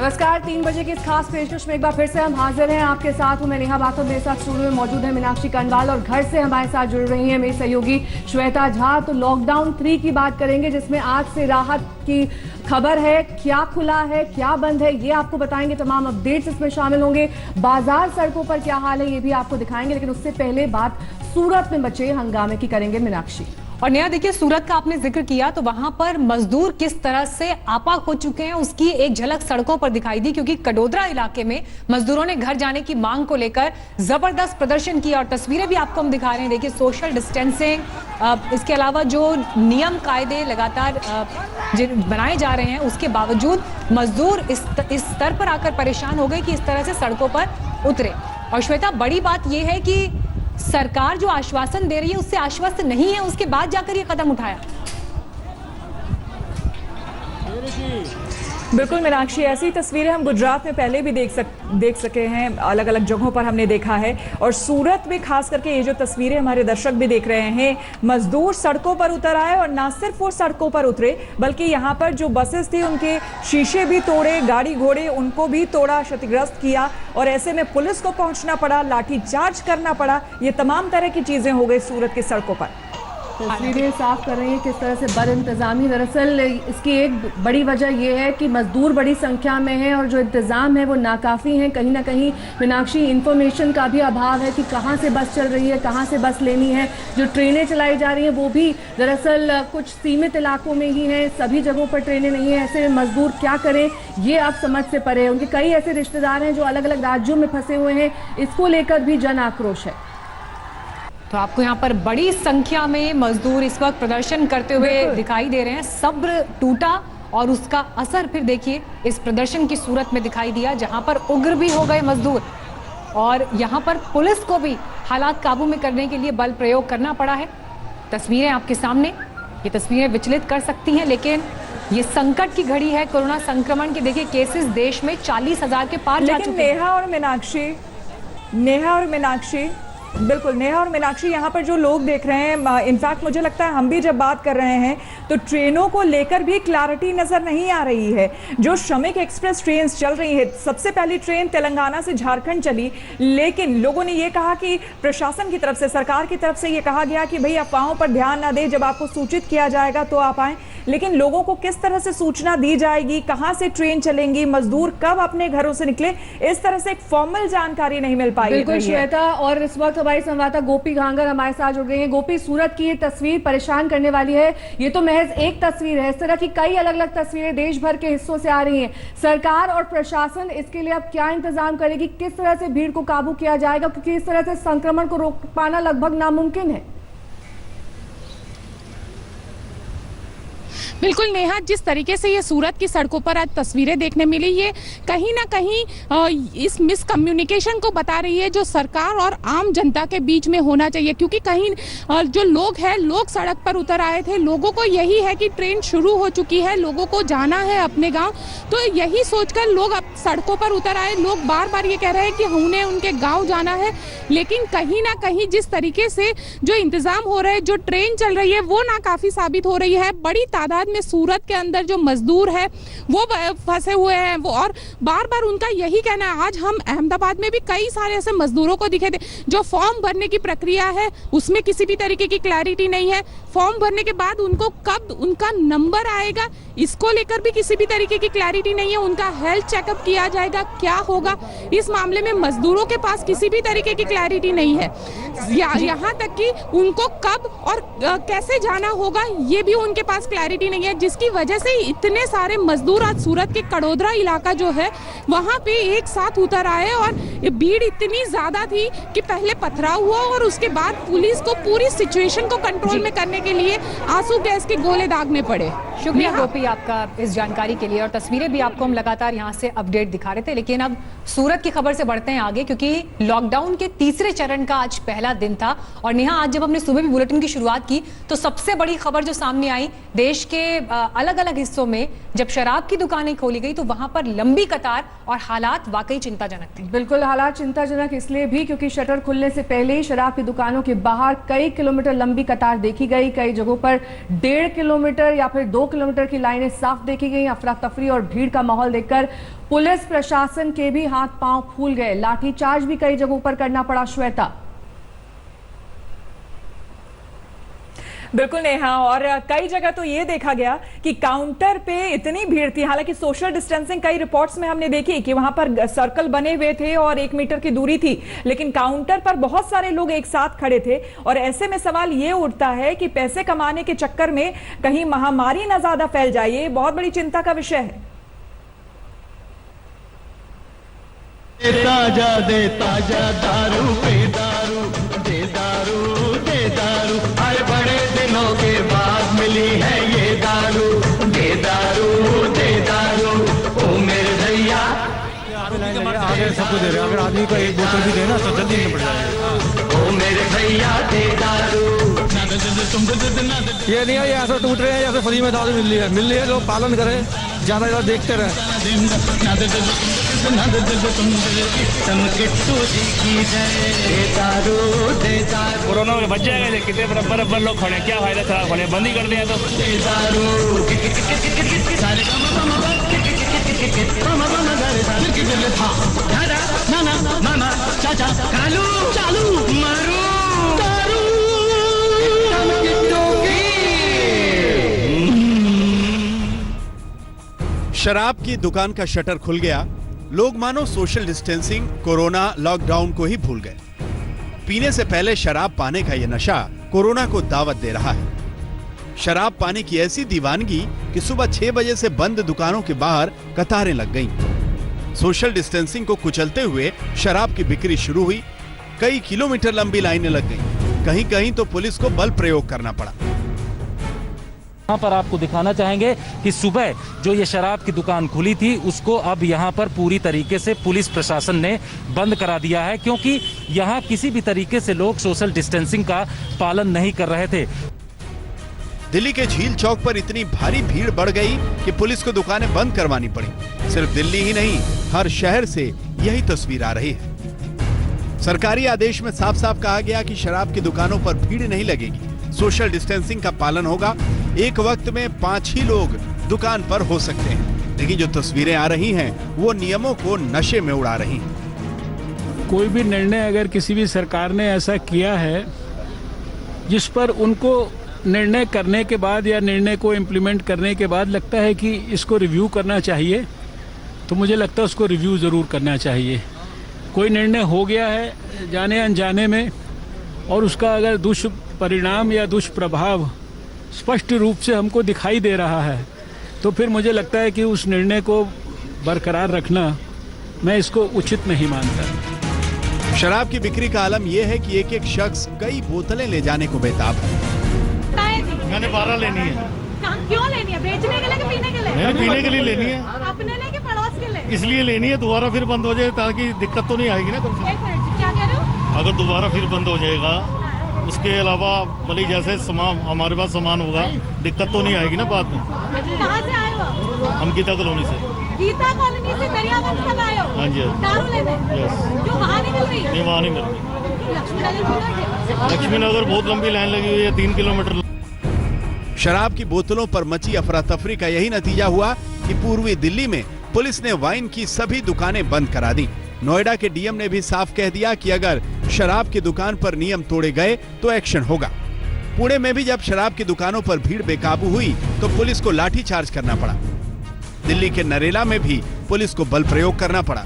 नमस्कार, 3 बजे की इस खास पेशकश में एक बार फिर से हम हाजिर हैं। आपके साथ हूं मैं नेहा बाथर, मेरे साथ स्टूडियो में मौजूद है मीनाक्षी कंडवाल और घर से हमारे साथ जुड़ रही हैं मेरी सहयोगी श्वेता झा। तो लॉकडाउन 3 की बात करेंगे, जिसमें आज से राहत की खबर है। क्या खुला है, क्या बंद है, ये आपको बताएंगे। तमाम अपडेट्स इसमें शामिल होंगे। बाजार सड़कों पर क्या हाल है, ये भी आपको दिखाएंगे। लेकिन उससे पहले बात सूरत में मचे हंगामे की करेंगे मीनाक्षी। और नया देखिए, सूरत का आपने जिक्र किया तो वहां पर मजदूर किस तरह से आपाक हो चुके हैं उसकी एक झलक सड़कों पर दिखाई दी, क्योंकि कडोदरा इलाके में मजदूरों ने घर जाने की मांग को लेकर जबरदस्त प्रदर्शन किया। और तस्वीरें भी आपको हम दिखा रहे हैं। देखिए, सोशल डिस्टेंसिंग, इसके अलावा जो नियम कायदे लगातार बनाए जा रहे हैं, उसके बावजूद मजदूर इस स्तर पर आकर परेशान हो गए कि इस तरह से सड़कों पर उतरे। और श्वेता, बड़ी बात यह है कि सरकार जो आश्वासन दे रही है उससे आश्वस्त नहीं है, उसके बाद जाकर ये कदम उठाया। बिल्कुल मीनाक्षी, ऐसी तस्वीरें हम गुजरात में पहले भी देख सके हैं। अलग अलग जगहों पर हमने देखा है। और सूरत में खास करके ये जो तस्वीरें हमारे दर्शक भी देख रहे हैं, मजदूर सड़कों पर उतर आए। और ना सिर्फ वो सड़कों पर उतरे, बल्कि यहाँ पर जो बसेस थी उनके शीशे भी तोड़े, गाड़ी घोड़े उनको भी तोड़ा, क्षतिग्रस्त किया। और ऐसे में पुलिस को पहुंचना पड़ा, लाठीचार्ज करना पड़ा। ये तमाम तरह की चीजें हो गई सूरत के सड़कों पर। तस्वीरें साफ कर रही हैं किस तरह से बद इंतजामी। दरअसल इसकी एक बड़ी वजह यह है कि मजदूर बड़ी संख्या में हैं और जो इंतजाम है वो नाकाफ़ी हैं। कहीं ना कहीं मीनाक्षी, इंफॉर्मेशन का भी अभाव है कि कहाँ से बस चल रही है, कहाँ से बस लेनी है। जो ट्रेनें चलाई जा रही हैं वो भी दरअसल कुछ सीमित इलाकों में ही हैं, सभी जगहों पर ट्रेनें नहीं हैं। ऐसे में मजदूर क्या करें, ये अब समझ से परे है। उनके कई ऐसे रिश्तेदार हैं जो अलग अलग राज्यों में फंसे हुए हैं। इसको लेकर भी जन आक्रोश है। तो आपको यहाँ पर बड़ी संख्या में मजदूर इस वक्त प्रदर्शन करते हुए दिखाई दे रहे हैं। सब्र टूटा और उसका असर फिर देखिए इस प्रदर्शन की सूरत में दिखाई दिया, जहां पर उग्र भी हो गए मजदूर। और यहाँ पर पुलिस को भी हालात काबू में करने के लिए बल प्रयोग करना पड़ा है। तस्वीरें आपके सामने, ये तस्वीरें विचलित कर सकती हैं, लेकिन ये संकट की घड़ी है। कोरोना संक्रमण के देखिए केसेस देश में 40,000 के पार जा चुके हैं। नेहा और मीनाक्षी बिल्कुल, नेहा और मीनाक्षी, यहाँ पर जो लोग देख रहे हैं, इनफैक्ट मुझे लगता है हम भी जब बात कर रहे हैं तो ट्रेनों को लेकर भी क्लैरिटी नजर नहीं आ रही है। जो श्रमिक एक्सप्रेस ट्रेन चल रही है, सबसे पहली ट्रेन तेलंगाना से झारखंड चली, लेकिन लोगों ने ये कहा कि प्रशासन की तरफ से, सरकार की तरफ से ये कहा गया कि भाई अफवाहों पर ध्यान ना दें, जब आपको सूचित किया जाएगा तो आप आएँ। लेकिन लोगों को किस तरह से सूचना दी जाएगी, कहाँ से ट्रेन चलेंगी, मजदूर कब अपने घरों से निकले, इस तरह से एक फॉर्मल जानकारी नहीं मिल पाई। बिल्कुल श्वेता, और इस वक्त हमारी संवाददाता गोपी घांगर हमारे साथ जुड़ गई हैं। गोपी, सूरत की ये तस्वीर परेशान करने वाली है। ये तो महज एक तस्वीर है, इस तरह की कई अलग अलग तस्वीरें देश भर के हिस्सों से आ रही हैं। सरकार और प्रशासन इसके लिए अब क्या इंतजाम करेगी, किस तरह से भीड़ को काबू किया जाएगा, क्योंकि इस तरह से संक्रमण को रोक पाना लगभग नामुमकिन है। बिल्कुल नेहा, जिस तरीके से ये सूरत की सड़कों पर आज तस्वीरें देखने मिली, ये कहीं ना कहीं इस मिसकम्युनिकेशन को बता रही है जो सरकार और आम जनता के बीच में होना चाहिए। क्योंकि कहीं जो लोग हैं, लोग सड़क पर उतर आए थे, लोगों को यही है कि ट्रेन शुरू हो चुकी है, लोगों को जाना है अपने गांव, तो यही सोचकर लोग अब सड़कों पर उतर आए। लोग बार बार ये कह रहे हैं कि उन्हें उनके गाँव जाना है, लेकिन कहीं ना कहीं जिस तरीके से जो इंतजाम हो रहे हैं, जो ट्रेन चल रही है, वो नाकाफी साबित हो रही है। बड़ी तादाद में सूरत के अंदर जो मजदूर है वो फंसे हुए हैं, वो और बार बार उनका यही कहना है। आज हम अहमदाबाद में भी कई सारे ऐसे मजदूरों को दिखे थे। जो फॉर्म भरने की प्रक्रिया है उसमें किसी भी तरीके की क्लैरिटी नहीं है। फॉर्म भरने के बाद उनको कब उनका नंबर आएगा, इसको लेकर भी किसी भी तरीके की क्लैरिटी नहीं है। उनका हेल्थ चेकअप किया जाएगा, क्या होगा, इस मामले में मजदूरों के पास किसी भी तरीके की क्लैरिटी नहीं है। यहाँ तक कि उनको कब और कैसे जाना होगा, ये भी उनके पास क्लैरिटी नहीं है, जिसकी वजह से इतने सारे मजदूर आज सूरत के कडोदरा इलाका जो है वहां पे एक साथ उतर आए। और भीड़ इतनी ज्यादा थी कि पहले पथराव हुआ और उसके बाद पुलिस को पूरी सिचुएशन को कंट्रोल में करने के लिए आंसू गैस के गोले दागने पड़े। शुक्रिया गोपी आपका इस जानकारी के लिए। और तस्वीरें भी आपको हम लगातार यहाँ से अपडेट दिखा रहे थे। लेकिन अब सूरत की खबर से बढ़ते हैं आगे, क्योंकि लॉकडाउन के तीसरे चरण का आज पहला दिन था। और नेहा, आज जब हमने सुबह भी बुलेटिन की शुरुआत की तो सबसे बड़ी खबर जो सामने आई, देश के अलग अलग हिस्सों में जब शराब की दुकानें खोली गई तो वहां पर लंबी कतार और हालात वाकई चिंताजनक थे। बिल्कुल, हालात चिंताजनक इसलिए भी क्योंकि शटर खुलने से पहले ही शराब की दुकानों के बाहर कई किलोमीटर लंबी कतार देखी गई। कई जगहों पर 1.5 किलोमीटर या फिर 2 किलोमीटर की लाइनें साफ देखी गई। अफरा तफरी और भीड़ का माहौल देखकर पुलिस प्रशासन के भी हाथ पांव फूल गए। लाठीचार्ज भी कई जगहों पर करना पड़ा। श्वेता। बिल्कुल नेहा, और कई जगह तो ये देखा गया कि काउंटर पे इतनी भीड़ थी, हालांकि सोशल डिस्टेंसिंग कई रिपोर्ट्स में हमने देखी कि वहां पर सर्कल बने हुए थे और 1 मीटर की दूरी थी, लेकिन काउंटर पर बहुत सारे लोग एक साथ खड़े थे। और ऐसे में सवाल ये उठता है कि पैसे कमाने के चक्कर में कहीं महामारी ना ज्यादा फैल जाए, ये बहुत बड़ी चिंता का विषय है। ताजा दारू पे दारू दे दारू दे दारू, आए बड़े दिनों के बाद मिली है ये दारू दे दारू दे दारू। ओ मेरे भैया आगे सबको दे रहे हैं, अगर आदमी को एक बोतल भी देना तो जल्दी निपट जाएगा। ओ मेरे भैया दे दारू। ये नहीं है ये ऐसा टूट रहे हैं, ऐसे फ्री में दारू मिल रही है, लोग पालन करें, ज्यादा ज्यादा देखते रहे। कोरोना में बच जाएगा, लेकिन कितने बराबर लोग खड़े, क्या फायदा खराब खड़े, बंद ही कर दिया तो। चाचा कालू चालू मारू दारू। शराब की दुकान का शटर खुल गया। लोग मानो सोशल डिस्टेंसिंग, कोरोना, लॉकडाउन को ही भूल गए। पीने से पहले शराब पाने का यह नशा कोरोना को दावत दे रहा है। शराब पाने की ऐसी दीवानगी कि सुबह 6 बजे से बंद दुकानों के बाहर कतारें लग गईं। सोशल डिस्टेंसिंग को कुचलते हुए शराब की बिक्री शुरू हुई। कई किलोमीटर लंबी लाइनें लग गईं। कहीं कहीं तो पुलिस को बल प्रयोग करना पड़ा। यहाँ पर आपको दिखाना चाहेंगे कि सुबह जो ये शराब की दुकान खुली थी उसको अब यहाँ पर पूरी तरीके से पुलिस प्रशासन ने बंद करा दिया है, क्योंकि यहाँ किसी भी तरीके से लोग सोशल डिस्टेंसिंग का पालन नहीं कर रहे थे। दिल्ली के झील चौक पर इतनी भारी भीड़ बढ़ गई कि पुलिस को दुकानें बंद करवानी पड़ी। सिर्फ दिल्ली ही नहीं, हर शहर से यही तस्वीर आ रही है। सरकारी आदेश में साफ साफ कहा गया कि शराब की दुकानों पर भीड़ नहीं लगेगी, सोशल डिस्टेंसिंग का पालन होगा। एक वक्त में 5 ही लोग दुकान पर हो सकते हैं, लेकिन जो तस्वीरें आ रही हैं वो नियमों को नशे में उड़ा रही हैं। कोई भी निर्णय अगर किसी भी सरकार ने ऐसा किया है जिस पर उनको निर्णय करने के बाद या निर्णय को इम्प्लीमेंट करने के बाद लगता है कि इसको रिव्यू करना चाहिए, तो मुझे लगता है उसको रिव्यू ज़रूर करना चाहिए। कोई निर्णय हो गया है जाने अनजाने में और उसका अगर दुष्परिणाम या दुष्प्रभाव स्पष्ट रूप से हमको दिखाई दे रहा है, तो फिर मुझे लगता है कि उस निर्णय को बरकरार रखना मैं इसको उचित नहीं मानता। शराब की बिक्री का आलम यह है कि एक एक शख्स कई बोतलें ले जाने को बेताब है। मैंने 12 लेनी है। क्यों लेनी है? बेचने के लिए कि पीने के लिए? नहीं, पीने के लिए लेनी है। अपने लिए कि पड़ोस के लिए? इसलिए लेनी है, दोबारा फिर बंद हो जाए ताकि दिक्कत तो नहीं आएगी ना। एक मिनट, क्या कह रहे हो? अगर दोबारा फिर बंद हो जाएगा, उसके अलावा मतलब जैसे सामान हमारे पास सामान होगा, दिक्कत तो नहीं आएगी ना बाद में। कहाँ से आए हो? हम गीता कॉलोनी से। गीता कॉलोनी से दरियागंज तक आए हो? हाँ जी। दारू लेने? क्यों वहाँ नहीं मिल रही? नहीं, वहाँ नहीं मिल रही। लक्ष्मी नगर बहुत लंबी लाइन लगी हुई है, 3 किलोमीटर। शराब की बोतलों पर मची अफरा तफरी का यही नतीजा हुआ कि पूर्वी दिल्ली में पुलिस ने वाइन की सभी दुकानें बंद करा दी। नोएडा के डीएम ने भी साफ कह दिया कि अगर शराब की दुकान पर नियम तोड़े गए तो एक्शन होगा। पुणे में भी जब शराब की दुकानों पर भीड़ बेकाबू हुई तो पुलिस को लाठीचार्ज करना पड़ा। दिल्ली के नरेला में भी पुलिस को बल प्रयोग करना पड़ा।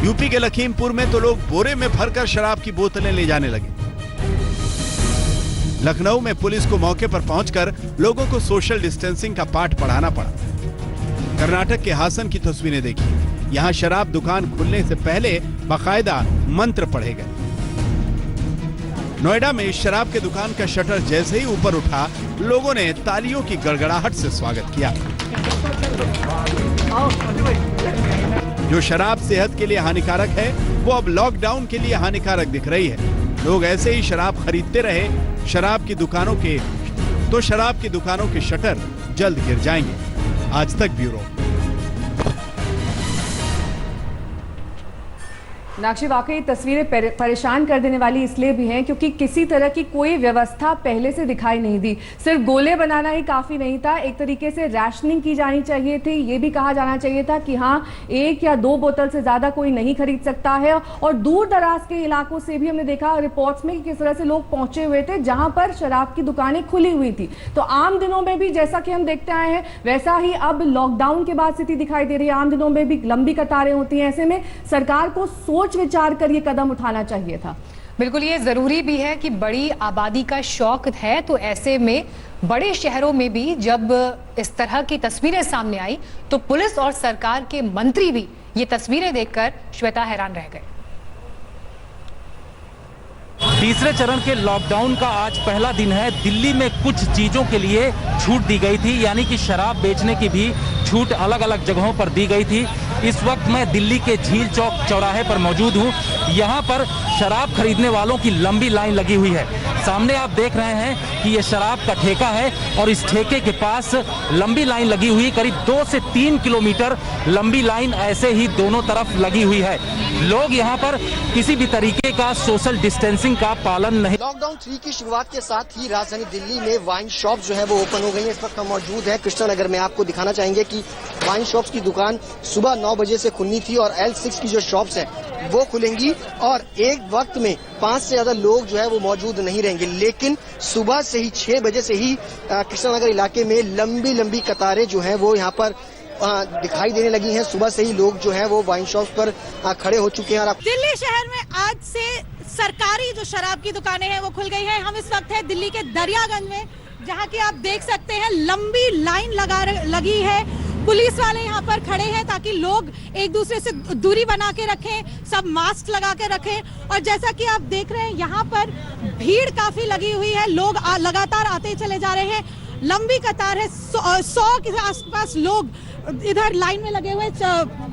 यूपी के लखीमपुर में तो लोग बोरे में भरकर शराब की बोतलें ले जाने लगे। लखनऊ में पुलिस को मौके पर पहुंचकर लोगों को सोशल डिस्टेंसिंग का पाठ पढ़ाना पड़ा। कर्नाटक के हासन की तस्वीरें देखिए। यहां शराब दुकान खुलने से पहले बाकायदा मंत्र पढ़े गए। नोएडा में शराब के दुकान का शटर जैसे ही ऊपर उठा, लोगों ने तालियों की गड़गड़ाहट से स्वागत किया। जो शराब सेहत के लिए हानिकारक है वो अब लॉकडाउन के लिए हानिकारक दिख रही है। लोग ऐसे ही शराब खरीदते रहे, शराब की दुकानों के शटर जल्द गिर जाएंगे। आज तक ब्यूरो। मीनाक्षी, वाकई तस्वीरें परेशान कर देने वाली इसलिए भी हैं क्योंकि किसी तरह की कोई व्यवस्था पहले से दिखाई नहीं दी। सिर्फ गोले बनाना ही काफ़ी नहीं था, एक तरीके से रैशनिंग की जानी चाहिए थी। ये भी कहा जाना चाहिए था कि हाँ, 1 या 2 बोतल से ज़्यादा कोई नहीं खरीद सकता है। और दूर दराज के इलाकों से भी हमने देखा रिपोर्ट्स में कि किस तरह से लोग पहुंचे हुए थे जहां पर शराब की दुकानें खुली हुई थी। तो आम दिनों में भी जैसा कि हम देखते आए हैं वैसा ही अब लॉकडाउन के बाद स्थिति दिखाई दे रही है। आम दिनों में भी लंबी कतारें होती हैं। ऐसे में सरकार को सोच विचार कर ये कदम उठाना चाहिए था। बिल्कुल, ये जरूरी भी है कि बड़ी आबादी का शौक है, तो ऐसे में बड़े शहरों में भी जब इस तरह की तस्वीरें सामने आई तो पुलिस और सरकार के मंत्री भी ये तस्वीरें देखकर श्वेता हैरान रह गए। तीसरे चरण के लॉकडाउन का आज पहला दिन है। दिल्ली में कुछ चीजों के लिए छूट दी गई थी, यानी कि शराब बेचने की भी छूट अलग अलग जगहों पर दी गई थी। इस वक्त मैं दिल्ली के झील चौक चौराहे पर मौजूद हूं। यहां पर शराब खरीदने वालों की लंबी लाइन लगी हुई है। सामने आप देख रहे हैं कि ये शराब का ठेका है और इस ठेके के पास लंबी लाइन लगी हुई, करीब 2 से 3 किलोमीटर लंबी लाइन ऐसे ही दोनों तरफ लगी हुई है। लोग यहाँ पर किसी भी तरीके का सोशल डिस्टेंसिंग का पालन नहीं। लॉकडाउन 3 की शुरुआत के साथ ही राजधानी दिल्ली में वाइन शॉप जो है वो ओपन हो गई है। इस वक्त हम मौजूद है कृष्णा नगर में। आपको दिखाना चाहेंगे कि वाइन शॉप्स की दुकान सुबह 9 बजे से खुलनी थी और L6 की जो शॉप्स है वो खुलेंगी और एक वक्त में 5 से ज्यादा लोग जो है वो मौजूद नहीं रहेंगे। लेकिन सुबह से ही 6 बजे से ही कृष्णा नगर इलाके में लंबी लंबी कतारें जो है वो यहाँ पर दिखाई देने लगी हैं। सुबह से ही लोग जो है वो वाइन शॉप्स पर खड़े हो चुके हैं। और दिल्ली शहर में आज से सरकारी जो शराब की दुकानें हैं वो खुल गई है। हम इस वक्त है दिल्ली के दरियागंज में, जहां की आप देख सकते हैं लंबी लाइन लगी है। पुलिस वाले यहाँ पर खड़े हैं ताकि लोग एक दूसरे से दूरी बना के रखें, सब मास्क लगा के रखें। और जैसा कि आप देख रहे हैं यहाँ पर भीड़ काफी लगी हुई है, लोग लगातार आते चले जा रहे हैं। लंबी कतार है, 100 के आसपास लोग इधर लाइन में लगे हुए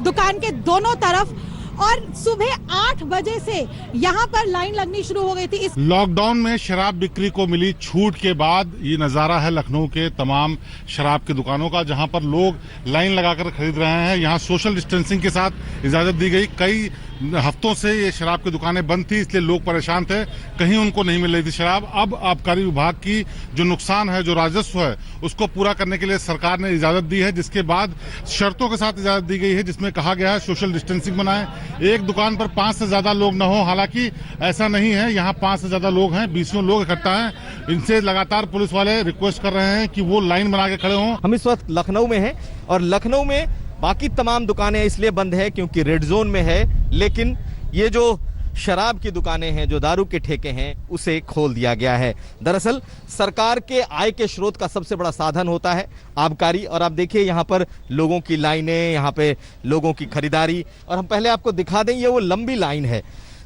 दुकान के दोनों तरफ। और सुबह 8 बजे से यहाँ पर लाइन लगनी शुरू हो गई थी। इस लॉकडाउन में शराब बिक्री को मिली छूट के बाद ये नजारा है लखनऊ के तमाम शराब की दुकानों का, जहां पर लोग लाइन लगाकर खरीद रहे हैं। यहाँ सोशल डिस्टेंसिंग के साथ इजाजत दी गई। कई हफ्तों से ये शराब की दुकानें बंद थी, इसलिए लोग परेशान थे, कहीं उनको नहीं मिल रही थी शराब। अब आबकारी विभाग की जो नुकसान है, जो राजस्व है, उसको पूरा करने के लिए सरकार ने इजाजत दी है, जिसके बाद शर्तों के साथ इजाजत दी गई है, जिसमें कहा गया है सोशल डिस्टेंसिंग बनाएं, एक दुकान पर 5 से ज्यादा लोग न हो। हालांकि ऐसा नहीं है, यहाँ 5 से ज्यादा लोग हैं, 20 लोग इकट्ठा हैं। इनसे लगातार पुलिस वाले रिक्वेस्ट कर रहे हैं कि वो लाइन बना के खड़े हों। हम इस वक्त लखनऊ में हैं और लखनऊ में बाकी तमाम दुकानें इसलिए बंद है क्योंकि रेड जोन में है, लेकिन ये जो शराब की दुकानें हैं, जो दारू के ठेके हैं, उसे खोल दिया गया है। दरअसल सरकार के आय के स्रोत का सबसे बड़ा साधन होता है आबकारी। और आप देखिए यहाँ पर लोगों की लाइनें, यहाँ पे लोगों की खरीदारी। और हम पहले आपको दिखा दें, ये वो लंबी लाइन है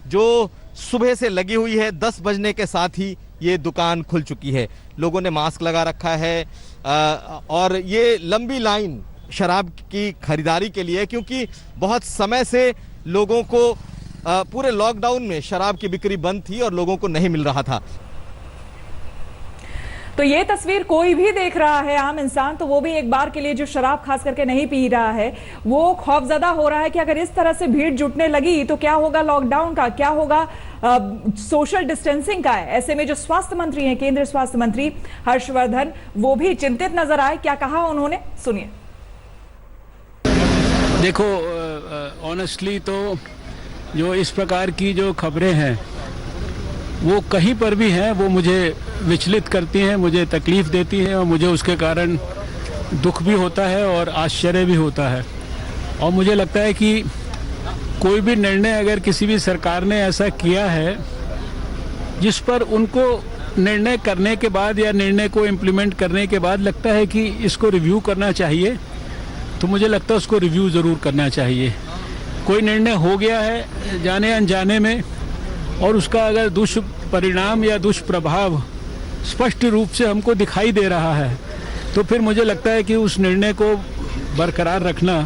जो सुबह से लगी हुई है। 10 बजने के साथ ही ये दुकान खुल चुकी है। लोगों ने मास्क लगा रखा है और ये लंबी लाइन शराब की खरीदारी के लिए, क्योंकि बहुत समय से लोगों को पूरे लॉकडाउन में शराब की बिक्री बंद थी और लोगों को नहीं मिल रहा था। तो ये तस्वीर कोई भी देख रहा है, आम इंसान, तो वो भी एक बार के लिए जो शराब खास करके नहीं पी रहा है, वो खौफजदा हो रहा है कि अगर इस तरह से भीड़ जुटने लगी तो क्या होगा लॉकडाउन का, क्या होगा सोशल डिस्टेंसिंग का है। ऐसे में जो स्वास्थ्य मंत्री हैं, केंद्रीय स्वास्थ्य मंत्री हर्षवर्धन, वो भी चिंतित नजर आए। क्या कहा उन्होंने, सुनिए। देखो, ऑनेस्टली तो जो इस प्रकार की जो खबरें हैं वो कहीं पर भी हैं, वो मुझे विचलित करती हैं, मुझे तकलीफ देती हैं और मुझे उसके कारण दुख भी होता है और आश्चर्य भी होता है। और मुझे लगता है कि कोई भी निर्णय अगर किसी भी सरकार ने ऐसा किया है जिस पर उनको निर्णय करने के बाद या निर्णय को इम्प्लीमेंट करने के बाद लगता है कि इसको रिव्यू करना चाहिए, तो मुझे लगता है उसको रिव्यू ज़रूर करना चाहिए। कोई निर्णय हो गया है जाने अनजाने में और उसका अगर दुष्परिणाम या दुष्प्रभाव स्पष्ट रूप से हमको दिखाई दे रहा है, तो फिर मुझे लगता है कि उस निर्णय को बरकरार रखना,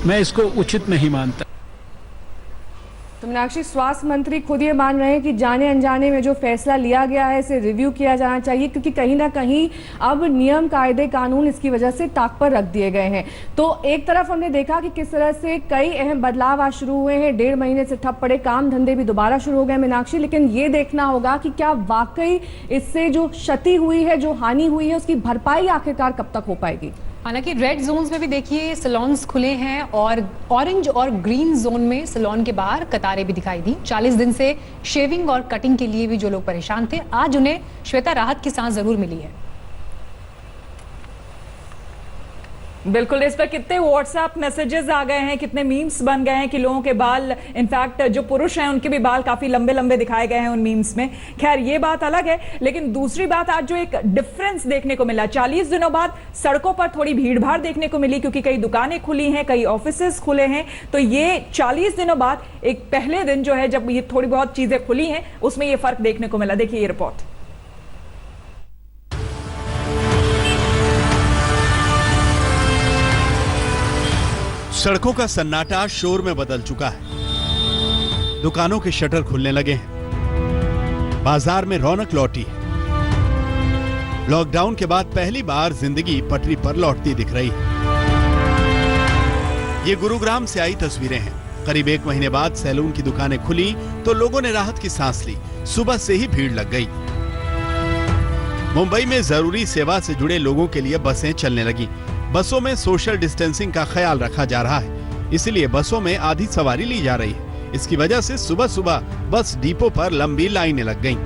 मैं इसको उचित नहीं मानता। तो मीनाक्षी, स्वास्थ्य मंत्री खुद ये मान रहे हैं कि जाने अनजाने में जो फैसला लिया गया है इसे रिव्यू किया जाना चाहिए, क्योंकि कहीं ना कहीं अब नियम कायदे कानून इसकी वजह से ताक पर रख दिए गए हैं। तो एक तरफ हमने देखा कि किस तरह से कई अहम बदलाव आज शुरू हुए हैं, 1.5 महीने से ठप पड़े काम धंधे भी दोबारा शुरू हो गए मीनाक्षी, लेकिन ये देखना होगा कि क्या वाकई इससे जो क्षति हुई है, जो हानि हुई है, उसकी भरपाई आखिरकार कब तक हो पाएगी। हालांकि रेड जोन्स में भी देखिए सैलून्स खुले हैं और ऑरेंज और ग्रीन जोन में सैलून के बाहर कतारें भी दिखाई दी। 40 दिन से शेविंग और कटिंग के लिए भी जो लोग परेशान थे, आज उन्हें श्वेता राहत की सांस जरूर मिली है। बिल्कुल, इस पर कितने व्हाट्सएप मैसेजेस आ गए हैं, कितने मीम्स बन गए हैं कि लोगों के बाल, इनफैक्ट जो पुरुष हैं उनके भी बाल काफी लंबे लंबे दिखाए गए हैं उन मीम्स में। खैर ये बात अलग है, लेकिन दूसरी बात आज जो एक डिफरेंस देखने को मिला, 40 दिनों बाद सड़कों पर थोड़ी भीड़ भाड़ देखने को मिली, क्योंकि कई दुकानें खुली हैं, कई ऑफिसेस खुले हैं। तो ये 40 दिनों बाद एक पहले दिन जो है जब ये थोड़ी बहुत चीजें खुली हैं, उसमें ये फर्क देखने को मिला। देखिए ये रिपोर्ट। सड़कों का सन्नाटा शोर में बदल चुका है। दुकानों के शटर खुलने लगे हैं, बाजार में रौनक लौटी है। लॉकडाउन के बाद पहली बार जिंदगी पटरी पर लौटती दिख रही है। ये गुरुग्राम से आई तस्वीरें हैं। करीब 1 महीने बाद सैलून की दुकानें खुली तो लोगों ने राहत की सांस ली। सुबह से ही भीड़ लग गई। मुंबई में जरूरी सेवा से जुड़े लोगों के लिए बसें चलने लगी। बसों में सोशल डिस्टेंसिंग का ख्याल रखा जा रहा है, इसलिए बसों में आधी सवारी ली जा रही है। इसकी वजह से सुबह सुबह बस डिपो पर लंबी लाइनें लग गईं।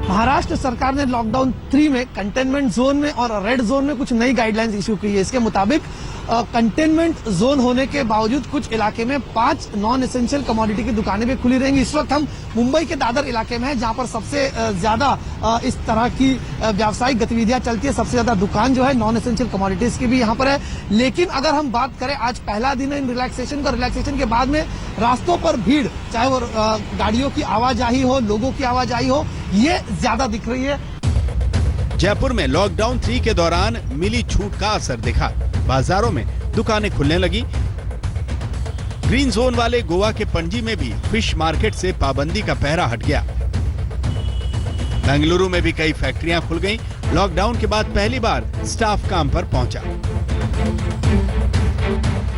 महाराष्ट्र सरकार ने लॉकडाउन 3 में कंटेनमेंट जोन में और रेड जोन में कुछ नई गाइडलाइंस इशू की है। इसके मुताबिक कंटेनमेंट जोन होने के बावजूद कुछ इलाके में 5 नॉन एसेंशियल कमोडिटी की दुकानें भी खुली रहेंगी। इस वक्त हम मुंबई के दादर इलाके में हैं, जहां पर सबसे ज्यादा इस तरह की व्यावसायिक गतिविधियां चलती है। सबसे ज्यादा दुकान जो है नॉन एसेंशियल कमोडिटीज की भी यहां पर है। लेकिन अगर हम बात करें, आज पहला दिन है इन रिलैक्सेशन का। रिलैक्सेशन के बाद में रास्तों पर भीड़, चाहे वो गाड़ियों की आवाजाही हो, लोगों की आवाजाही हो, ये ज्यादा दिख रही है। जयपुर में लॉकडाउन 3 के दौरान मिली छूट का असर दिखा। बाजारों में दुकानें खुलने लगी। ग्रीन जोन वाले गोवा के पणजी में भी फिश मार्केट से पाबंदी का पहरा हट गया। बेंगलुरु में भी कई फैक्ट्रियां खुल गईं। लॉकडाउन के बाद पहली बार स्टाफ काम पर पहुंचा।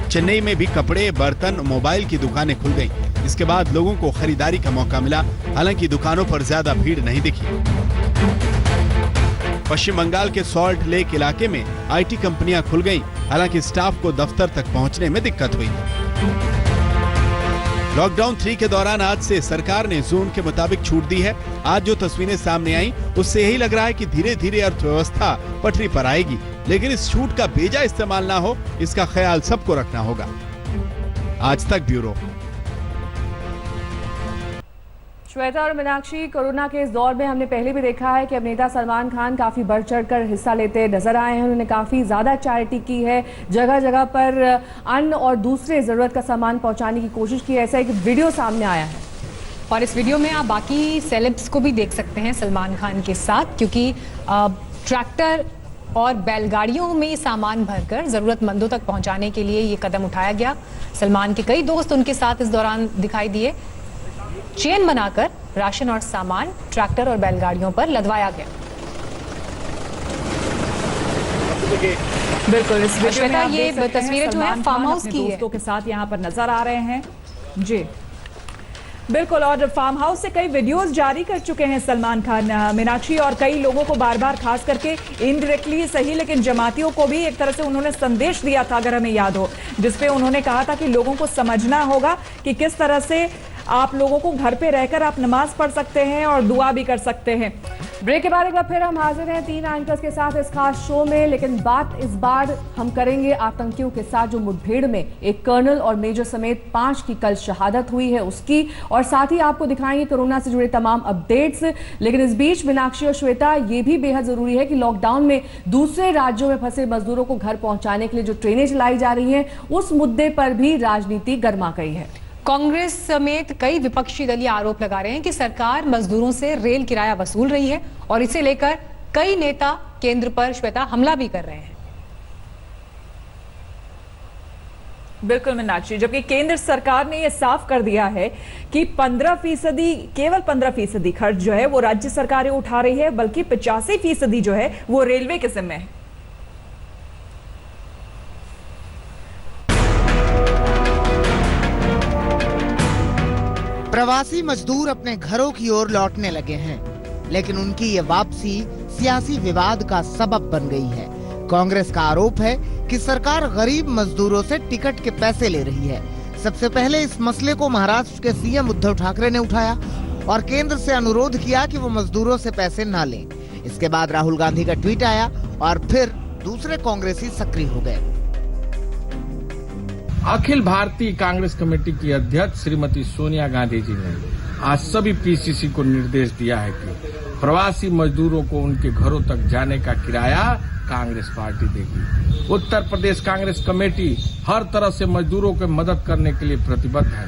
चेन्नई में भी कपड़े, बर्तन, मोबाइल की दुकानें खुल गईं। इसके बाद लोगों को खरीदारी का मौका मिला। हालांकि दुकानों पर ज्यादा भीड़ नहीं दिखी। पश्चिम बंगाल के सॉल्ट लेक इलाके में आईटी कंपनियां खुल गईं। हालांकि स्टाफ को दफ्तर तक पहुंचने में दिक्कत हुई। लॉकडाउन 3 के दौरान आज से सरकार ने जोन के मुताबिक छूट दी है। आज जो तस्वीरें सामने आई उससे यही लग रहा है कि धीरे धीरे अर्थव्यवस्था पटरी पर आएगी। लेकिन इस छूट का बेजा इस्तेमाल ना हो, इसका ख्याल सबको रखना होगा। आज तक ब्यूरो। श्वेता और मीनाक्षी, कोरोना के इस दौर में हमने पहले भी देखा है कि अभिनेता सलमान खान काफ़ी बढ़ चढ़कर हिस्सा लेते नजर आए हैं। उन्होंने काफ़ी ज़्यादा चैरिटी की है, जगह जगह पर अन्न और दूसरे ज़रूरत का सामान पहुंचाने की कोशिश की है। ऐसा एक वीडियो सामने आया है और इस वीडियो में आप बाकी सेलेब्स को भी देख सकते हैं सलमान खान के साथ, क्योंकि ट्रैक्टर और बैलगाड़ियों में सामान भरकर ज़रूरतमंदों तक पहुँचाने के लिए ये कदम उठाया गया। सलमान के कई दोस्त उनके साथ इस दौरान दिखाई दिए। चेन बनाकर राशन और सामान ट्रैक्टर और बैलगाड़ियों पर लदवाया गया। बिल्कुल, इस वीडियो में आप ये देख सकते हैं तस्वीरें जो है फार्म हाउस की है। दोस्तों के साथ यहाँ पर नजर आ रहे हैं जी। बिल्कुल, और फार्म हाउस से कई वीडियोस जारी कर चुके हैं सलमान खान, मीनाक्षी, और कई लोगों को बार बार, खास करके इनडायरेक्टली सही लेकिन जमातियों को भी एक तरह से उन्होंने संदेश दिया था, अगर हमें याद हो, जिसपे उन्होंने कहा था कि लोगों को समझना होगा कि किस तरह से आप लोगों को घर पे रहकर आप नमाज पढ़ सकते हैं और दुआ भी कर सकते हैं। ब्रेक के बाद एक बार फिर हम हाजिर हैं 3 एंकर्स के साथ इस खास शो में, लेकिन बात इस बार हम करेंगे आतंकियों के साथ जो मुठभेड़ में एक कर्नल और मेजर समेत 5 की कल शहादत हुई है उसकी, और साथ ही आपको दिखाएंगे कोरोना से जुड़े तमाम अपडेट्स। लेकिन इस बीच मीनाक्षी और श्वेता, ये भी बेहद जरूरी है कि लॉकडाउन में दूसरे राज्यों में फंसे मजदूरों को घर पहुंचाने के लिए जो ट्रेनें चलाई जा रही हैं, उस मुद्दे पर भी राजनीति गर्मा गई है। कांग्रेस समेत कई विपक्षी दल ये आरोप लगा रहे हैं कि सरकार मजदूरों से रेल किराया वसूल रही है और इसे लेकर कई नेता केंद्र पर श्वेता हमला भी कर रहे हैं। बिल्कुल मीनाक्षी, जबकि केंद्र सरकार ने यह साफ कर दिया है कि 15%, केवल 15% खर्च जो है वो राज्य सरकारें उठा रही है, बल्कि 85% जो है वो रेलवे के जिम्मे है। प्रवासी मजदूर अपने घरों की ओर लौटने लगे हैं, लेकिन उनकी ये वापसी सियासी विवाद का सबब बन गई है। कांग्रेस का आरोप है कि सरकार गरीब मजदूरों से टिकट के पैसे ले रही है। सबसे पहले इस मसले को महाराष्ट्र के सीएम उद्धव ठाकरे ने उठाया और केंद्र से अनुरोध किया कि वो मजदूरों से पैसे ना लें। इसके बाद राहुल गांधी का ट्वीट आया और फिर दूसरे कांग्रेसी सक्रिय हो गए। अखिल भारतीय कांग्रेस कमेटी की अध्यक्ष श्रीमती सोनिया गांधी जी ने आज सभी पीसीसी को निर्देश दिया है कि प्रवासी मजदूरों को उनके घरों तक जाने का किराया कांग्रेस पार्टी देगी। उत्तर प्रदेश कांग्रेस कमेटी हर तरह से मजदूरों की मदद करने के लिए प्रतिबद्ध है।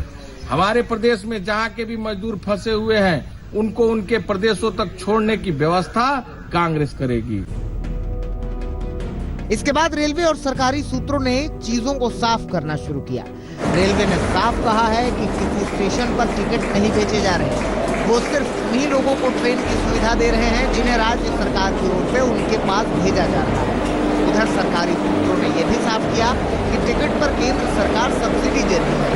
हमारे प्रदेश में जहां के भी मजदूर फंसे हुए हैं, उनको उनके प्रदेशों तक छोड़ने की व्यवस्था कांग्रेस करेगी। इसके बाद रेलवे और सरकारी सूत्रों ने चीजों को साफ करना शुरू किया। रेलवे ने साफ कहा है कि किसी स्टेशन पर टिकट नहीं बेचे जा रहे हैं, वो सिर्फ उन्हीं लोगों को ट्रेन की सुविधा दे रहे हैं जिन्हें राज्य सरकार की ओर से उनके पास भेजा जा रहा है। उधर सरकारी सूत्रों ने यह भी साफ किया कि टिकट पर केंद्र सरकार सब्सिडी दे रही है,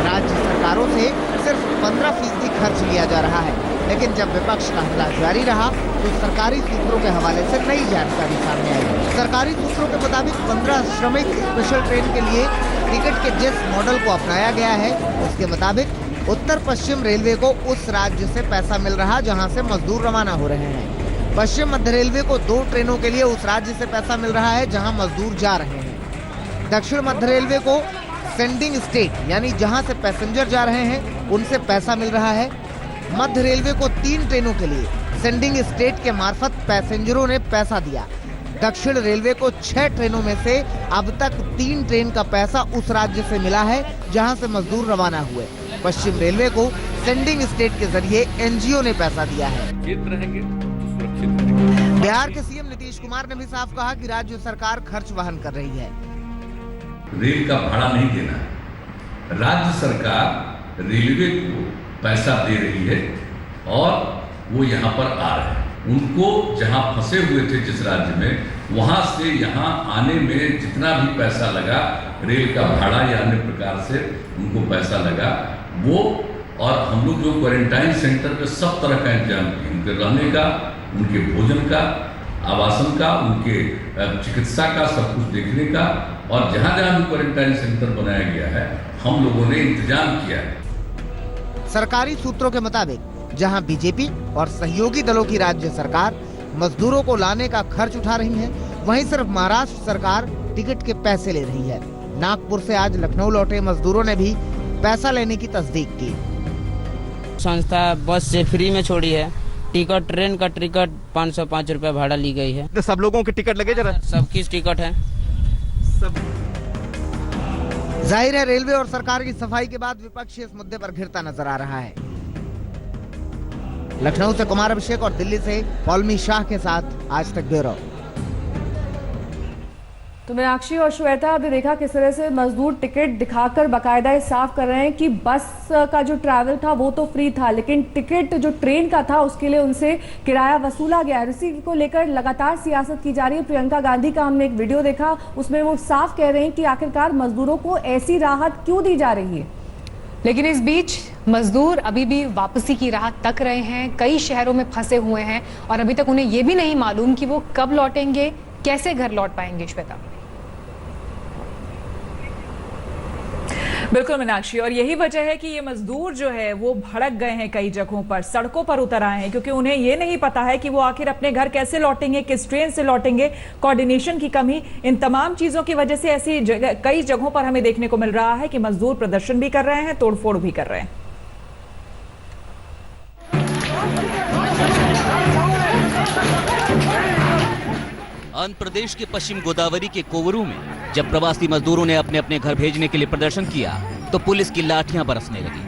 राज्य सरकारों से सिर्फ 15% खर्च लिया जा रहा है। लेकिन जब विपक्ष का हमला जारी रहा तो सरकारी सूत्रों के हवाले से नई जानकारी सामने आई। सरकारी सूत्रों के मुताबिक 15 श्रमिक स्पेशल ट्रेन के लिए टिकट के जिस मॉडल को अपनाया गया है, उसके मुताबिक उत्तर पश्चिम रेलवे को उस राज्य से पैसा मिल रहा जहां से मजदूर रवाना हो रहे हैं। पश्चिम मध्य रेलवे को 2 ट्रेनों के लिए उस राज्य से पैसा मिल रहा है जहां मजदूर जा रहे हैं। दक्षिण मध्य रेलवे को सेंडिंग स्टेट यानी जहां से पैसेंजर जा रहे हैं उनसे पैसा मिल रहा है। मध्य रेलवे को 3 ट्रेनों के लिए सेंडिंग स्टेट के मार्फत पैसेंजरों ने पैसा दिया। दक्षिण रेलवे को 6 ट्रेनों में से अब तक 3 ट्रेन का पैसा उस राज्य से मिला है जहां से मजदूर रवाना हुए। पश्चिम रेलवे को सेंडिंग स्टेट के जरिए एनजीओ ने पैसा दिया है। बिहार के सीएम नीतीश कुमार ने भी साफ कहा कि राज्य सरकार खर्च वहन कर रही है। रेल का भाड़ा नहीं देना है, राज्य सरकार रेलवे को पैसा दे रही है और वो यहाँ पर आ रहे हैं। उनको जहाँ फंसे हुए थे जिस राज्य में, वहाँ से यहाँ आने में जितना भी पैसा लगा, रेल का भाड़ा या अन्य प्रकार से उनको पैसा लगा वो, और हम लोग जो क्वारंटाइन सेंटर पे सब तरह का इंतजाम किए, उनके रहने का, उनके भोजन का, आवासन का, उनके चिकित्सा का, सब कुछ देखने का, और जहाँ जहाँ भी क्वारंटाइन सेंटर बनाया गया है हम लोगों ने इंतजाम किया है। सरकारी सूत्रों के मुताबिक जहां बीजेपी और सहयोगी दलों की राज्य सरकार मजदूरों को लाने का खर्च उठा रही है, वहीं सिर्फ महाराष्ट्र सरकार टिकट के पैसे ले रही है। नागपुर से आज लखनऊ लौटे मजदूरों ने भी पैसा लेने की तस्दीक की। संस्था बस से फ्री में छोड़ी है, टिकट ट्रेन का टिकट 505 रुपए भाड़ा ली गई है। तो सब लोगों के टिकट लगे जरा? सबकी टिकट है सब। जाहिर है रेलवे और सरकार की सफाई के बाद विपक्ष इस मुद्दे पर घिरता नजर आ रहा है। लखनऊ से कुमार अभिषेक और दिल्ली से पौलमी शाह के साथ आज तक ब्यूरो। तो मीनाक्षी और श्वेता, आपने देखा किस तरह से मजदूर टिकट दिखाकर बाकायदा साफ कर रहे हैं कि बस का जो ट्रैवल था वो तो फ्री था, लेकिन टिकट जो ट्रेन का था उसके लिए उनसे किराया वसूला गया है। इसी को लेकर लगातार सियासत की जा रही है। प्रियंका गांधी का हमने एक वीडियो देखा, उसमें वो साफ कह रहे हैं कि आखिरकार मजदूरों को ऐसी राहत क्यों दी जा रही है। लेकिन इस बीच मजदूर अभी भी वापसी की राह तक रहे हैं, कई शहरों में फंसे हुए हैं और अभी तक उन्हें ये भी नहीं मालूम कि वो कब लौटेंगे, कैसे घर लौट पाएंगे। श्वेता, बिल्कुल मीनाक्षी, और यही वजह है कि ये मजदूर जो है वो भड़क गए हैं, कई जगहों पर सड़कों पर उतर आए हैं, क्योंकि उन्हें ये नहीं पता है कि वो आखिर अपने घर कैसे लौटेंगे, किस ट्रेन से लौटेंगे। कोऑर्डिनेशन की कमी, इन तमाम चीजों की वजह से ऐसी कई जगहों पर हमें देखने को मिल रहा है कि मजदूर प्रदर्शन भी कर रहे हैं, तोड़फोड़ भी कर रहे हैं। आंध्र प्रदेश के पश्चिम गोदावरी के कोवरू में जब प्रवासी मजदूरों ने अपने अपने घर भेजने के लिए प्रदर्शन किया तो पुलिस की लाठियां बरसने लगी।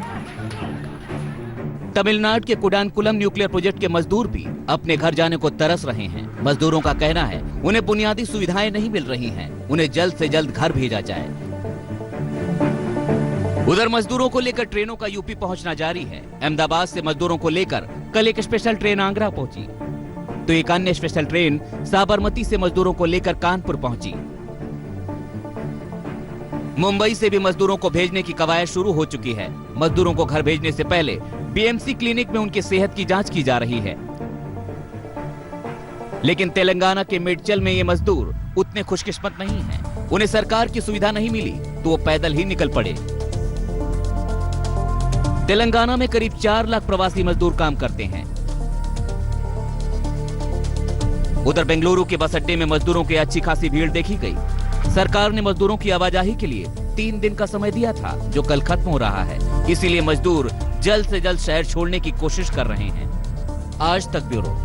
तमिलनाडु के कुडानकुलम न्यूक्लियर प्रोजेक्ट के मजदूर भी अपने घर जाने को तरस रहे हैं। मजदूरों का कहना है उन्हें बुनियादी सुविधाएं नहीं मिल रही हैं, उन्हें जल्द से जल्द घर भेजा जाए। उधर मजदूरों को लेकर ट्रेनों का यूपी पहुंचना जारी है। अहमदाबाद से मजदूरों को लेकर कल एक स्पेशल ट्रेन आगरा पहुंची, तो एक अन्य स्पेशल ट्रेन साबरमती से मजदूरों को लेकर कानपुर पहुंची। मुंबई से भी मजदूरों को भेजने की कवायद शुरू हो चुकी है। मजदूरों को घर भेजने से पहले बीएमसी क्लिनिक में उनकी सेहत की जांच की जा रही है। लेकिन तेलंगाना के मेडचल में ये मजदूर उतने खुशकिस्मत नहीं हैं। उन्हें सरकार की सुविधा नहीं मिली तो वो पैदल ही निकल पड़े। तेलंगाना में करीब 4 लाख प्रवासी मजदूर काम करते हैं। उधर बेंगलुरु के बस अड्डे में मजदूरों की अच्छी खासी भीड़ देखी गई। सरकार ने मजदूरों की आवाजाही के लिए 3 दिन का समय दिया था, जो कल खत्म हो रहा है। इसीलिए मजदूर जल्द से जल्द शहर छोड़ने की कोशिश कर रहे हैं। आज तक ब्यूरो।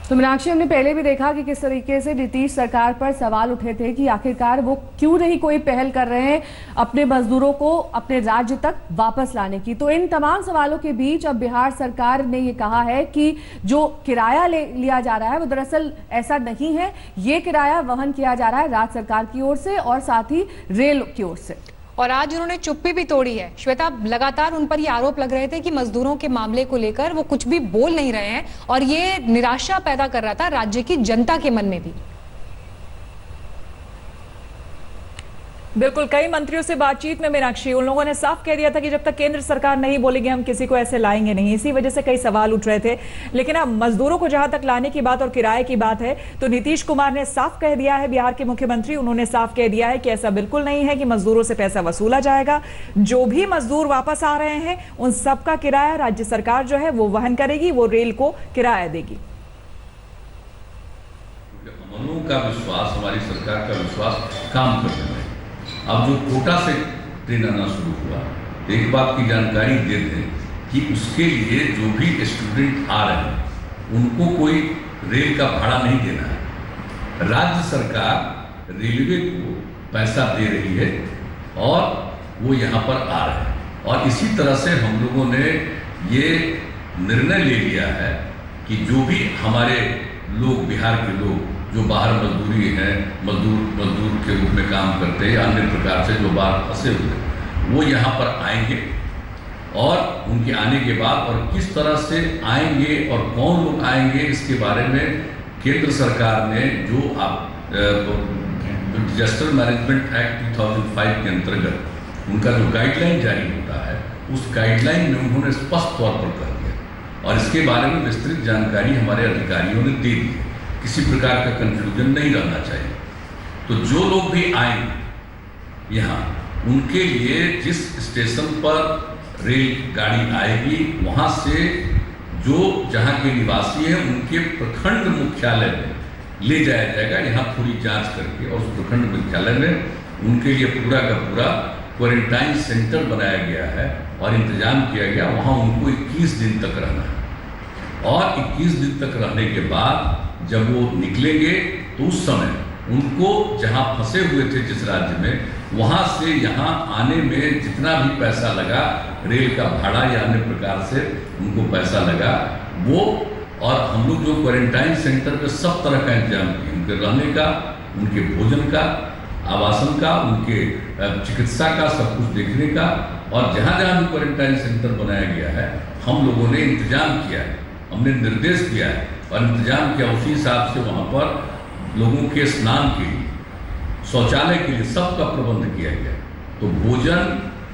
तो मीनाक्षी, हमने पहले भी देखा कि किस तरीके से नीतीश सरकार पर सवाल उठे थे कि आखिरकार वो क्यों नहीं कोई पहल कर रहे हैं अपने मजदूरों को अपने राज्य तक वापस लाने की। तो इन तमाम सवालों के बीच अब बिहार सरकार ने ये कहा है कि जो किराया लिया जा रहा है वो दरअसल ऐसा नहीं है। ये किराया वहन किया जा रहा है राज्य सरकार की ओर से और साथ ही रेल की ओर से। और आज उन्होंने चुप्पी भी तोड़ी है। श्वेता, लगातार उन पर ये आरोप लग रहे थे कि मजदूरों के मामले को लेकर वो कुछ भी बोल नहीं रहे हैं और ये निराशा पैदा कर रहा था राज्य की जनता के मन में भी। बिल्कुल, कई मंत्रियों से बातचीत में मीनाक्षी, उन लोगों ने साफ कह दिया था कि जब तक केंद्र सरकार नहीं बोलेगी हम किसी को ऐसे लाएंगे नहीं। इसी वजह से कई सवाल उठ रहे थे। लेकिन अब मजदूरों को जहां तक लाने की बात और किराए की बात है तो नीतीश कुमार ने साफ कह दिया है, बिहार के मुख्यमंत्री, उन्होंने साफ कह दिया है कि ऐसा बिल्कुल नहीं है कि मजदूरों से पैसा वसूला जाएगा। जो भी मजदूर वापस आ रहे हैं उन सबका किराया राज्य सरकार जो है वो वहन करेगी, वो रेल को किराया देगी। का विश्वास, हमारी सरकार का विश्वास काम करने में। अब जो कोटा से ट्रेन आना शुरू हुआ, एक बात की जानकारी दे दें कि उसके लिए जो भी स्टूडेंट आ रहे हैं उनको कोई रेल का भाड़ा नहीं देना है। राज्य सरकार रेलवे को पैसा दे रही है और वो यहाँ पर आ रहे हैं। और इसी तरह से हम लोगों ने ये निर्णय ले लिया है कि जो भी हमारे लोग, बिहार के लोग जो बाहर मजदूरी है, मजदूर के रूप में काम करते हैं या अन्य प्रकार से जो बाहर फंसे हुए, वो यहाँ पर आएंगे। और उनके आने के बाद और किस तरह से आएंगे और कौन लोग आएंगे, इसके बारे में केंद्र सरकार ने जो डिजास्टर मैनेजमेंट एक्ट 2005 के अंतर्गत उनका जो गाइडलाइन जारी होता है, उस गाइडलाइन में उन्होंने स्पष्ट तौर पर कर दिया और इसके बारे में विस्तृत जानकारी हमारे अधिकारियों ने दे दी। किसी प्रकार का कंफ्यूजन नहीं रहना चाहिए। तो जो लोग भी आएंगे यहाँ, उनके लिए जिस स्टेशन पर रेल गाड़ी आएगी वहाँ से जो जहाँ के निवासी हैं उनके प्रखंड मुख्यालय में ले जाया जाएगा। यहाँ थोड़ी जांच करके और उस प्रखंड मुख्यालय में उनके लिए पूरा का पूरा क्वारंटाइन सेंटर बनाया गया है और इंतजाम किया गया। वहाँ उनको 21 दिन तक रहना है और 21 दिन तक रहने के बाद जब वो निकलेंगे तो उस समय उनको जहां फंसे हुए थे जिस राज्य में, वहां से यहां आने में जितना भी पैसा लगा, रेल का भाड़ा या अन्य प्रकार से उनको पैसा लगा वो, और हम लोग जो क्वारंटाइन सेंटर पे सब तरह का इंतजाम किए, उनके रहने का, उनके भोजन का, आवासन का, उनके चिकित्सा का, सब कुछ देखने का। और जहां जहां भी क्वारंटाइन सेंटर बनाया गया है हम लोगों ने इंतजाम किया है, हमने निर्देश दिया है और इंतजाम किया। उसी हिसाब से वहाँ पर लोगों के स्नान के लिए, शौचालय के लिए सबका प्रबंध किया गया। तो भोजन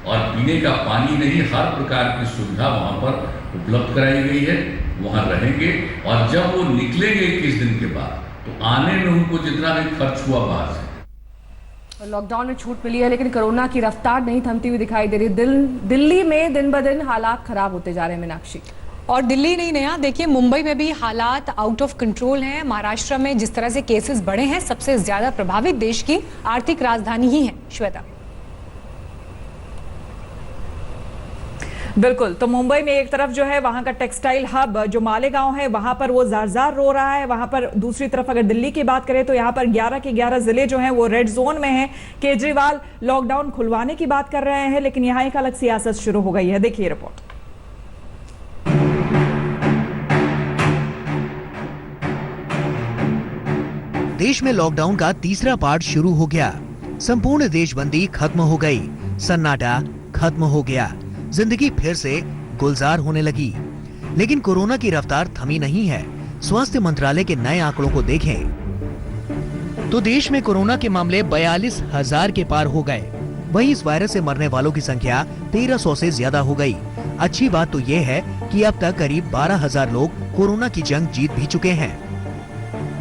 और पीने का पानी नहीं, हर प्रकार की सुविधा वहाँ पर उपलब्ध कराई गई है। वहाँ रहेंगे और जब वो निकलेंगे 21 दिन के बाद तो आने में उनको जितना भी खर्च हुआ बाहर से। लॉकडाउन में छूट मिली है लेकिन कोरोना की रफ्तार नहीं थमती हुई दिखाई दे रही। दिल्ली में दिन ब दिन हालात खराब होते जा रहे हैं मीनाक्षी। और दिल्ली नहीं नया, देखिए मुंबई में भी हालात आउट ऑफ कंट्रोल हैं। महाराष्ट्र में जिस तरह से केसेस बढ़े हैं, सबसे ज्यादा प्रभावित देश की आर्थिक राजधानी ही है। श्वेता, बिल्कुल, तो मुंबई में एक तरफ जो है वहां का टेक्सटाइल हब जो मालेगांव है वहां पर वो जार रो रहा है। वहां पर दूसरी तरफ अगर दिल्ली की बात करें तो यहाँ पर 11 के 11 जिले जो हैं वो रेड जोन में हैं। केजरीवाल लॉकडाउन खुलवाने की बात कर रहे हैं लेकिन यहाँ एक अलग सियासत शुरू हो गई है। देखिए रिपोर्ट। देश में लॉकडाउन का तीसरा पार्ट शुरू हो गया। संपूर्ण देशबंदी खत्म हो गई, सन्नाटा खत्म हो गया, जिंदगी फिर से गुलजार होने लगी। लेकिन कोरोना की रफ्तार थमी नहीं है। स्वास्थ्य मंत्रालय के नए आंकड़ों को देखें तो देश में कोरोना के मामले 42,000 के पार हो गए। वहीं इस वायरस से मरने वालों की संख्या 1300 से ज्यादा हो गई। अच्छी बात तो ये है कि अब तक करीब 12,000 लोग कोरोना की जंग जीत भी चुके हैं।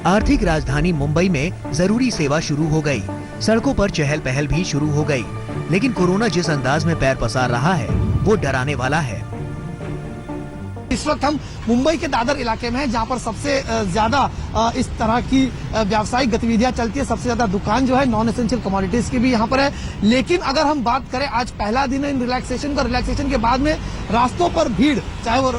आर्थिक राजधानी मुंबई में जरूरी सेवा शुरू हो गई, सड़कों पर चहल पहल भी शुरू हो गई। लेकिन कोरोना जिस अंदाज में पैर पसार रहा है वो डराने वाला है। इस वक्त हम मुंबई के दादर इलाके में हैं, जहां पर सबसे ज्यादा इस तरह की व्यावसायिक गतिविधियां चलती है। सबसे ज्यादा दुकान जो है नॉन एसेंशियल कमोडिटीज की भी यहां पर है। लेकिन अगर हम बात करें, आज पहला दिन है इन रिलैक्सेशन का। रिलैक्सेशन के बाद में रास्तों पर भीड़, चाहे वो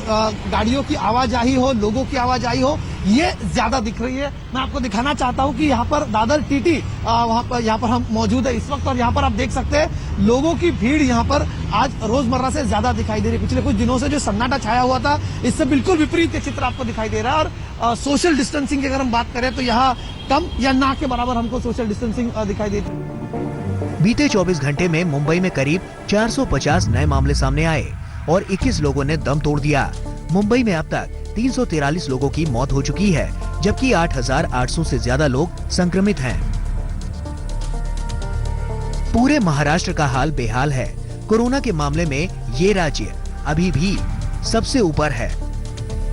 गाड़ियों की आवाजाही हो, लोगों की आवाजाही हो, ये ज्यादा दिख रही है। मैं आपको दिखाना चाहता हूं कि यहाँ पर दादर टीटी यहाँ पर हम मौजूद है इस वक्त, और यहाँ पर आप देख सकते हैं लोगों की भीड़ यहाँ पर आज रोजमर्रा से ज्यादा दिखाई दे रही है। पिछले कुछ दिनों से जो सन्नाटा छाया हुआ था, इससे बिल्कुल विपरीत चित्र आपको दिखाई दे रहा है। और सोशल डिस्टेंसिंग की अगर हम बात करें तो यहाँ कम या ना के बराबर हमको सोशल डिस्टेंसिंग दिखाई देती है। बीते 24 घंटे में मुंबई में करीब 450 नए मामले सामने आए और 21 लोगों ने दम तोड़ दिया। मुंबई में अब तक 343 लोगों की मौत हो चुकी है, जबकि 8,800 से ज्यादा लोग संक्रमित हैं। पूरे महाराष्ट्र का हाल बेहाल है। कोरोना के मामले में ये राज्य अभी भी सबसे ऊपर है।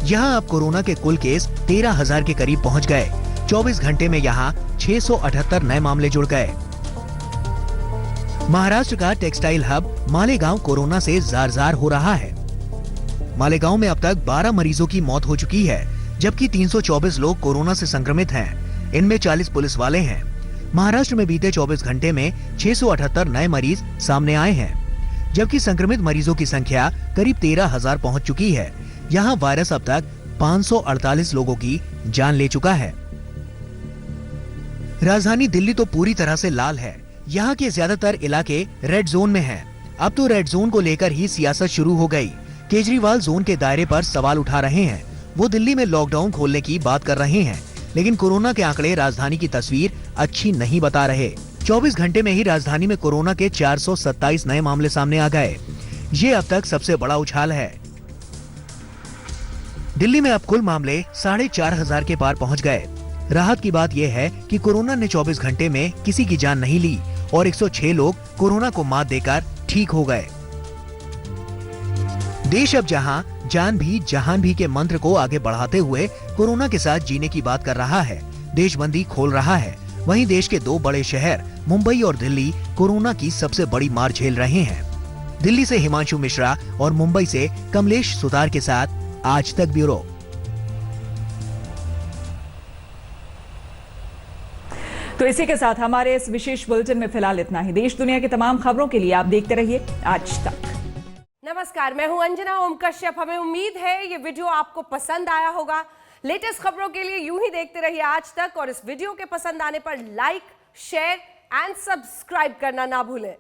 यहाँ अब कोरोना के कुल केस 13,000 के करीब पहुँच गए। 24 घंटे में यहाँ 678 नए मामले जुड़ गए। महाराष्ट्र का टेक्सटाइल हब मालेगांव कोरोना से जार-जार हो रहा है। मालेगांव में अब तक 12 मरीजों की मौत हो चुकी है, जबकि 324 लोग कोरोना से संक्रमित हैं। इनमें 40 पुलिस वाले हैं। महाराष्ट्र में बीते 24 घंटे में 678 नए मरीज सामने आए हैं, जबकि संक्रमित मरीजों की संख्या करीब 13,000 पहुंच चुकी है। यहाँ वायरस अब तक 548 लोगों की जान ले चुका है। राजधानी दिल्ली तो पूरी तरह से लाल है। यहाँ के ज्यादातर इलाके रेड जोन में हैं। अब तो रेड जोन को लेकर ही सियासत शुरू हो गई। केजरीवाल जोन के दायरे पर सवाल उठा रहे हैं। वो दिल्ली में लॉकडाउन खोलने की बात कर रहे हैं, लेकिन कोरोना के आंकड़े राजधानी की तस्वीर अच्छी नहीं बता रहे। 24 घंटे में ही राजधानी में कोरोना के 427 नए मामले सामने आ गए। ये अब तक सबसे बड़ा उछाल है। दिल्ली में अब कुल मामले 4,500 के पार पहुंच गए। राहत की बात यह है कि कोरोना ने 24 घंटे में किसी की जान नहीं ली और 106 लोग कोरोना को मात देकर ठीक हो गए। देश अब जहां जान भी जहान भी के मंत्र को आगे बढ़ाते हुए कोरोना के साथ जीने की बात कर रहा है, देशबंदी खोल रहा है, वहीं देश के दो बड़े शहर मुंबई और दिल्ली कोरोना की सबसे बड़ी मार झेल रहे हैं। दिल्ली से हिमांशु मिश्रा और मुंबई से कमलेश सुतार के साथ आज तक ब्यूरो। तो इसी के साथ हमारे इस विशेष बुलेटिन में फिलहाल इतना ही। देश दुनिया की तमाम खबरों के लिए आप देखते रहिए आज तक। नमस्कार, मैं हूं अंजना ओम कश्यप। हमें उम्मीद है ये वीडियो आपको पसंद आया होगा। लेटेस्ट खबरों के लिए यूं ही देखते रहिए आज तक, और इस वीडियो के पसंद आने पर लाइक, शेयर एंड सब्सक्राइब करना ना भूलें।